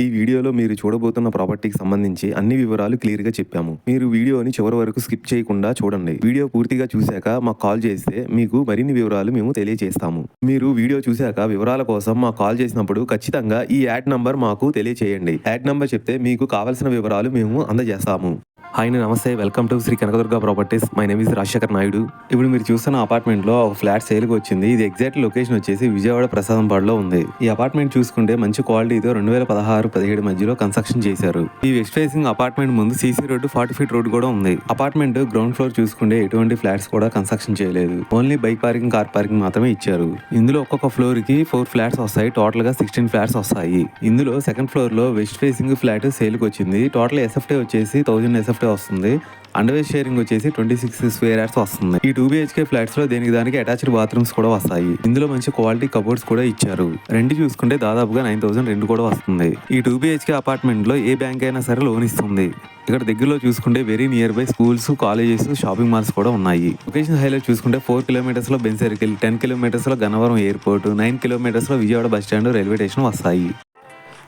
ఈ వీడియోలో మీరు చూడబోతున్న ప్రాపర్టీకి సంబంధించి అన్ని వివరాలు క్లియర్గా చెప్పాము. మీరు వీడియోని చివరి వరకు స్కిప్ చేయకుండా చూడండి. వీడియో పూర్తిగా చూశాక మాకు కాల్ చేస్తే మీకు మరిన్ని వివరాలు మేము తెలియజేస్తాము. మీరు వీడియో చూశాక వివరాల కోసం మాకు కాల్ చేసినప్పుడు ఖచ్చితంగా ఈ యాడ్ నంబర్ మాకు తెలియజేయండి. యాడ్ నంబర్ చెప్తే మీకు కావాల్సిన వివరాలు మేము అందజేస్తాము. హాయ్, నమస్తే. Welcome to Shri Kanakadurga properties. My name is Rajasekhar Naidu. ఇప్పుడు మీరు చూస్తున్న అపార్ట్మెంట్లో ఒక ఫ్లాట్ సేల్కి వచ్చింది. ఇది ఎగ్జాక్ట్ లొకేషన్ వచ్చేసి విజయవాడ ప్రసాదంపాడులో ఉంది. ఈ అపార్ట్మెంట్ చూసుకుంటే మంచి క్వాలిటీతో 2016-17 మధ్యలో కన్స్ట్రక్షన్ చేశారు. ఈ వెస్ట్ ఫేసింగ్ అపార్ట్మెంట్ ముందు సీసీ రోడ్డు 40 ఫీట్ రోడ్ కూడా ఉంది. అపార్ట్మెంట్ గ్రౌండ్ ఫ్లోర్ చూసుకుంటే ఎటువంటి ఫ్లాట్స్ కూడా కన్స్ట్రక్షన్ చేయలేదు. Only bike parking, car parking మాత్రమే ఇచ్చారు. ఇందులో ఒక్కొక్క ఫ్లోర్ కి 4 ఫ్లాట్స్ వస్తాయి. టోటల్ గా 16 ఫ్లాట్స్ వస్తాయి. ఇందులో సెకండ్ ఫ్లోర్ లో వెస్ట్ ఫేసింగ్ ఫ్లాట్ సేల్కి వచ్చింది. టోటల్ ఎస్ఎఫ్టీ వచ్చేసి 1000 ఎస్ఎఫ్టీ వస్తుంది. అండర్వేస్ షేరింగ్ వచ్చేసి 26 స్క్వేర్ యార్డ్స్ వస్తుంది. ఈ 2 BHK ఫ్లాట్స్ లో దానికి అటాచ్డ్ బాత్రూమ్స్ కూడా వస్తాయి. ఇందులో మంచి క్వాలిటీ కబోర్డ్స్ కూడా ఇచ్చారు. రెంట్ చూసుకుంటే దాదాపుగా 9000 రెంట్ కూడా వస్తుంది. ఈ 2 BHK అపార్ట్మెంట్ లో ఏ బ్యాంక్ అయినా సరే లోన్ ఇస్తుంది. ఇక్కడ దగ్గరలో చూసుకుంటే very near by schools, colleges, shopping malls కూడా ఉన్నాయి. లొకేషన్ హైలైట్ చూసుకుంటే 4 కిలోమీటర్స్ లో బెన్ సర్కిల్, 10 కిలోమీటర్స్ లో గన్నవరం ఎయిర్పోర్ట్, 9 కిలోమీటర్స్ లో Vijayawada bus stand, railway station వస్తాయి.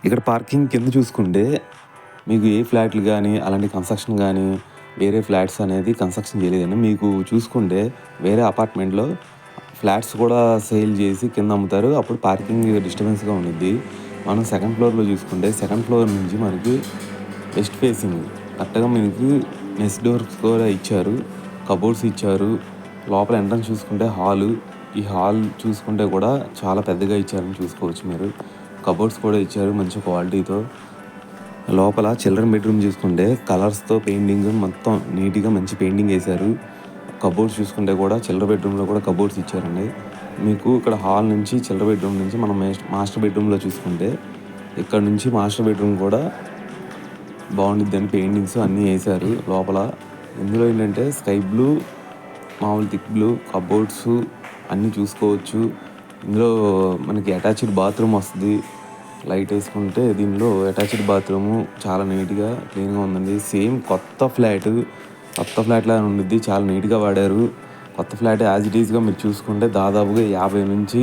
ఇక్కడ పార్కింగ్ కింద చూసుకుంటే మీకు ఏ ఫ్లాట్లు కానీ అలాంటి కన్స్ట్రక్షన్ కానీ వేరే ఫ్లాట్స్ అనేది కన్స్ట్రక్షన్ చేయలేదండి. మీకు చూసుకుంటే వేరే అపార్ట్మెంట్లో ఫ్లాట్స్ కూడా సేల్ చేసి కింద అమ్ముతారు. అప్పుడు పార్కింగ్ డిస్టర్బెన్స్గా ఉండిద్ది. మనం సెకండ్ ఫ్లోర్లో చూసుకుంటే సెకండ్ ఫ్లోర్ నుంచి మనకి వెస్ట్ ఫేసింగ్ కరెక్ట్గా మనకి నెక్స్ట్ డోర్స్ కూడా ఇచ్చారు, కబోర్డ్స్ ఇచ్చారు. లోపల ఎంట్రన్స్ చూసుకుంటే హాలు, ఈ హాల్ చూసుకుంటే కూడా చాలా పెద్దగా ఇచ్చారని చూసుకోవచ్చు మీరు. కబోర్డ్స్ కూడా ఇచ్చారు మంచి క్వాలిటీతో. లోపల చిల్డ్రన్ బెడ్రూమ్ చూసుకుంటే కలర్స్తో పెయింటింగ్ మొత్తం నీట్గా మంచి పెయింటింగ్ వేశారు. కబోర్డ్స్ చూసుకుంటే కూడా చిల్డ్రన్ బెడ్రూమ్లో కూడా కబోర్డ్స్ ఇచ్చారండి. మీకు ఇక్కడ హాల్ నుంచి చిల్డ్రన్ బెడ్రూమ్ నుంచి మనం మాస్టర్ బెడ్రూమ్లో చూసుకుంటే ఇక్కడ నుంచి మాస్టర్ బెడ్రూమ్ కూడా బాగుండిద్దని పెయింటింగ్స్ అన్నీ వేశారు లోపల. ఇందులో ఏంటంటే స్కై బ్లూ, మామూలు థిక్ బ్లూ కబోర్డ్స్ అన్నీ చూసుకోవచ్చు. ఇందులో మనకి అటాచ్డ్ బాత్రూమ్ వస్తుంది. లైట్ వేసుకుంటే దీనిలో అటాచ్డ్ బాత్రూము చాలా నీట్గా క్లీన్గా ఉందండి. సేమ్ కొత్త ఫ్లాట్లా ఉండిద్ది. చాలా నీట్గా వాడారు. కొత్త ఫ్లాట్ యాజ్ ఇట్ ఈస్గా మీరు చూసుకుంటే దాదాపుగా 50 నుంచి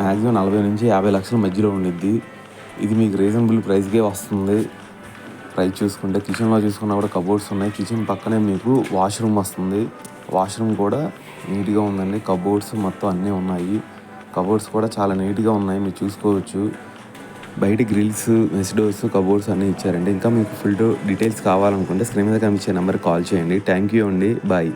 మ్యాక్సిమం 40 నుంచి 50 లక్షల మధ్యలో ఉండిద్ది. ఇది మీకు రీజనబుల్ ప్రైస్కే వస్తుంది. ప్రైస్ చూసుకుంటే కిచెన్లో చూసుకున్నా కూడా కబోర్డ్స్ ఉన్నాయి. కిచెన్ పక్కనే మీకు వాష్రూమ్ వస్తుంది. వాష్రూమ్ కూడా నీట్గా ఉందండి. కబోర్డ్స్ మొత్తం అన్నీ ఉన్నాయి. కబోర్డ్స్ కూడా చాలా నీట్గా ఉన్నాయి, మీరు చూసుకోవచ్చు. బయట గ్రిల్స్, మెస్ డోర్స్, కబోర్డ్స్ అన్నీ ఇచ్చారండి. ఇంకా మీకు ఫుల్ డీటెయిల్స్ కావాలనుకుంటే స్క్రీన్ మీద కనిపించే నెంబర్కి కాల్ చేయండి. థ్యాంక్ యూ అండి. బాయ్.